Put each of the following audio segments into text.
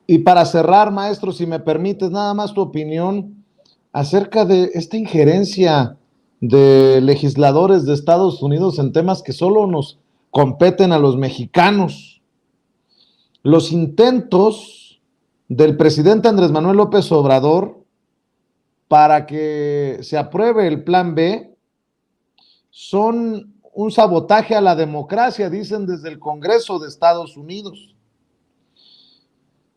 Y para cerrar, maestro, si me permites, nada más tu opinión acerca de esta injerencia de legisladores de Estados Unidos en temas que solo nos competen a los mexicanos. Los intentos del presidente Andrés Manuel López Obrador para que se apruebe el Plan B son un sabotaje a la democracia, dicen desde el Congreso de Estados Unidos.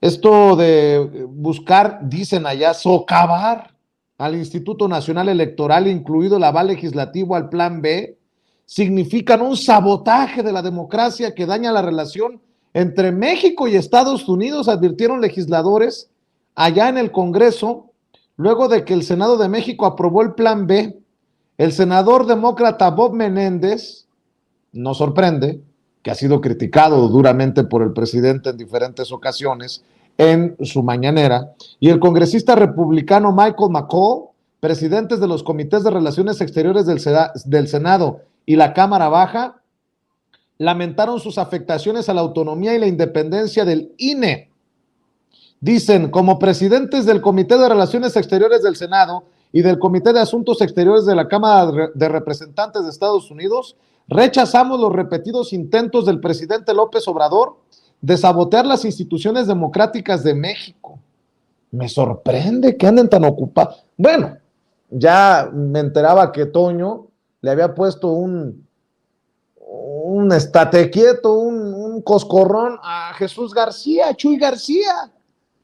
Esto de buscar, dicen allá, socavar al Instituto Nacional Electoral, incluido el aval legislativo al Plan B, significan un sabotaje de la democracia que daña la relación entre México y Estados Unidos, advirtieron legisladores allá en el Congreso, luego de que el Senado de México aprobó el Plan B. El senador demócrata Bob Menéndez, no sorprende, que ha sido criticado duramente por el presidente en diferentes ocasiones en su mañanera, y el congresista republicano Michael McCall, presidentes de los comités de relaciones exteriores del Senado y la Cámara Baja, lamentaron sus afectaciones a la autonomía y la independencia del INE. Dicen, como presidentes del Comité de Relaciones Exteriores del Senado y del Comité de Asuntos Exteriores de la Cámara de Representantes de Estados Unidos, rechazamos los repetidos intentos del presidente López Obrador de sabotear las instituciones democráticas de México. Me sorprende que anden tan ocupados. Bueno, ya me enteraba que Toño le había puesto un estate quieto, un coscorrón a Jesús García, Chuy García,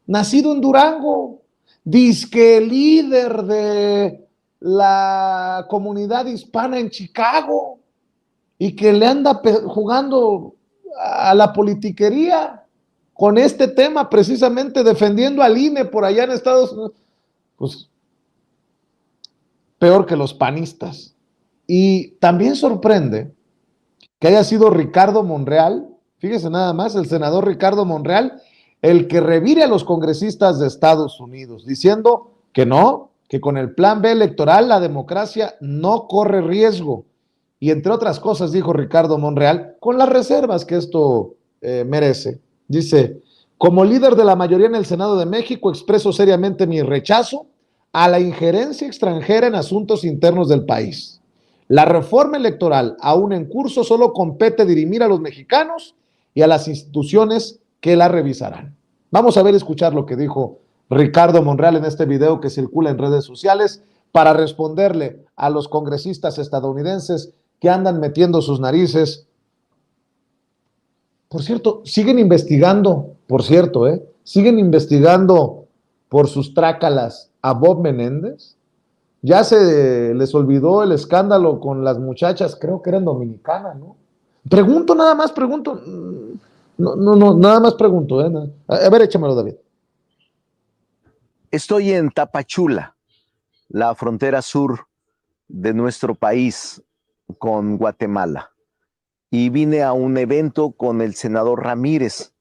nacido en Durango, disque líder de la comunidad hispana en Chicago y que le anda jugando a la politiquería con este tema, precisamente defendiendo al INE por allá en Estados Unidos. Pues peor que los panistas. Y también sorprende que haya sido Ricardo Monreal, fíjese nada más, el senador Ricardo Monreal, el que revire a los congresistas de Estados Unidos, diciendo que no, que con el plan B electoral la democracia no corre riesgo. Y entre otras cosas dijo Ricardo Monreal, con las reservas que esto merece. Dice, como líder de la mayoría en el Senado de México, expreso seriamente mi rechazo a la injerencia extranjera en asuntos internos del país. La reforma electoral, aún en curso, solo compete dirimir a los mexicanos y a las instituciones que la revisarán. Vamos a ver, escuchar lo que dijo Ricardo Monreal en este video que circula en redes sociales para responderle a los congresistas estadounidenses que andan metiendo sus narices. Por cierto, siguen investigando, por cierto, siguen investigando por sus trácalas a Bob Menéndez. Ya se les olvidó el escándalo con las muchachas, creo que eran dominicanas, ¿no? Pregunto, nada más pregunto. No, no, no, nada más pregunto, ¿eh? A ver, échamelo, David. Estoy en Tapachula, la frontera sur de nuestro país con Guatemala. Y vine a un evento con el senador Ramírez,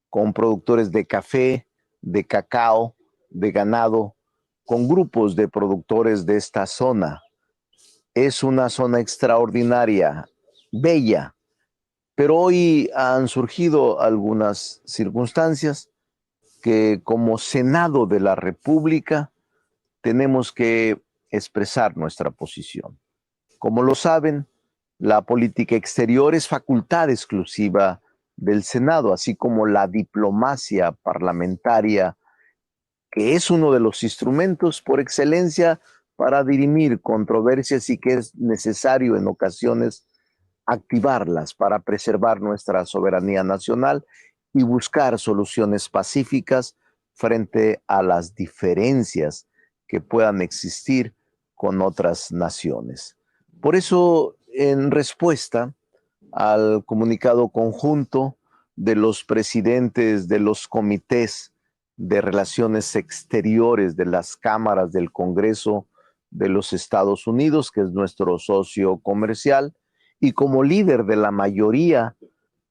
con productores de café, de cacao, de ganado, con grupos de productores de esta zona. Es una zona extraordinaria, bella, pero hoy han surgido algunas circunstancias que como Senado de la República tenemos que expresar nuestra posición. Como lo saben, la política exterior es facultad exclusiva del Senado, así como la diplomacia parlamentaria, que es uno de los instrumentos por excelencia para dirimir controversias y que es necesario en ocasiones activarlas para preservar nuestra soberanía nacional y buscar soluciones pacíficas frente a las diferencias que puedan existir con otras naciones. Por eso, en respuesta al comunicado conjunto de los presidentes de los comités de relaciones exteriores de las cámaras del Congreso de los Estados Unidos, que es nuestro socio comercial, y como líder de la mayoría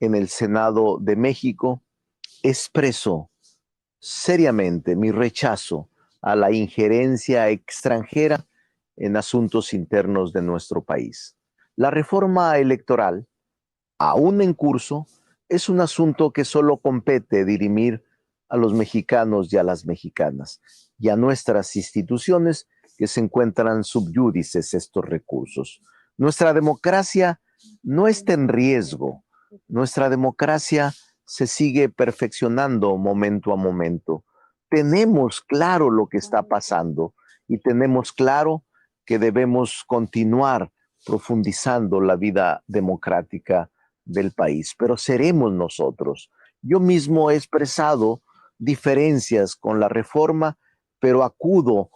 en el Senado de México, expreso seriamente mi rechazo a la injerencia extranjera en asuntos internos de nuestro país. La reforma electoral, aún en curso, es un asunto que solo compete dirimir a los mexicanos y a las mexicanas y a nuestras instituciones que se encuentran subyúdices estos recursos. Nuestra democracia no está en riesgo. Nuestra democracia se sigue perfeccionando momento a momento. Tenemos claro lo que está pasando y tenemos claro que debemos continuar profundizando la vida democrática del país, pero seremos nosotros. Yo mismo he expresado diferencias con la reforma, pero acudo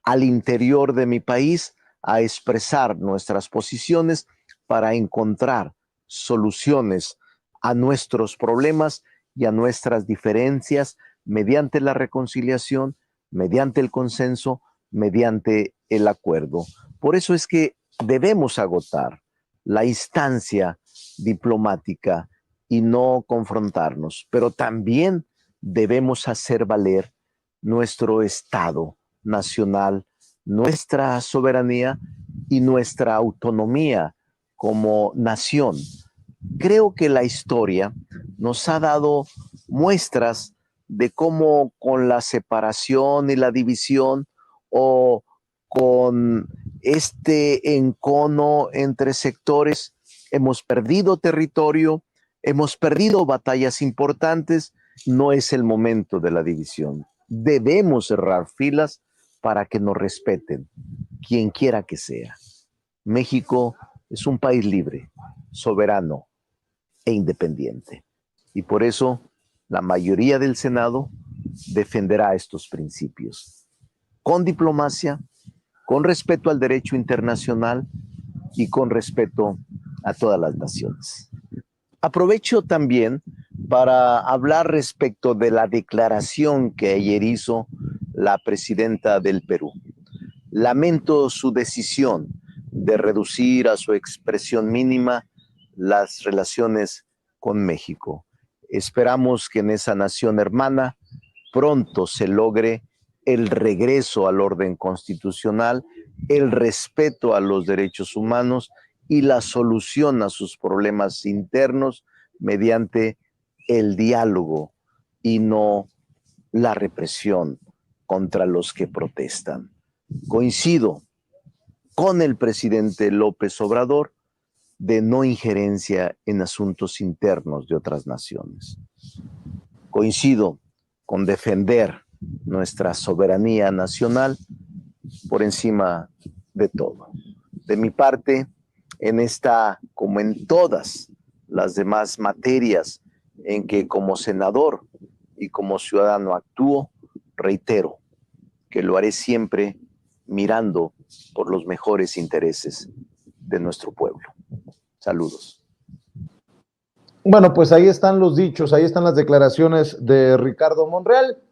al interior de mi país a expresar nuestras posiciones para encontrar soluciones a nuestros problemas y a nuestras diferencias mediante la reconciliación, mediante el consenso, mediante el acuerdo. Por eso es que debemos agotar la instancia diplomática y no confrontarnos, pero también debemos hacer valer nuestro Estado nacional, nuestra soberanía y nuestra autonomía como nación. Creo que la historia nos ha dado muestras de cómo con la separación y la división o con este encono entre sectores hemos perdido territorio, hemos perdido batallas importantes. No es el momento de la división. Debemos cerrar filas para que nos respeten, quien quiera que sea. México es un país libre, soberano e independiente. Y por eso la mayoría del Senado defenderá estos principios, con diplomacia, con respeto al derecho internacional y con respeto a todas las naciones. Aprovecho también para hablar respecto de la declaración que ayer hizo la presidenta del Perú. Lamento su decisión de reducir a su expresión mínima las relaciones con México. Esperamos que en esa nación hermana pronto se logre el regreso al orden constitucional, el respeto a los derechos humanos y la solución a sus problemas internos mediante el diálogo y no la represión contra los que protestan. Coincido con el presidente López Obrador de no injerencia en asuntos internos de otras naciones. Coincido con defender nuestra soberanía nacional por encima de todo. De mi parte, en esta, como en todas las demás materias en que como senador y como ciudadano actúo, reitero que lo haré siempre mirando por los mejores intereses de nuestro pueblo. Saludos. Bueno, pues ahí están los dichos, ahí están las declaraciones de Ricardo Monreal.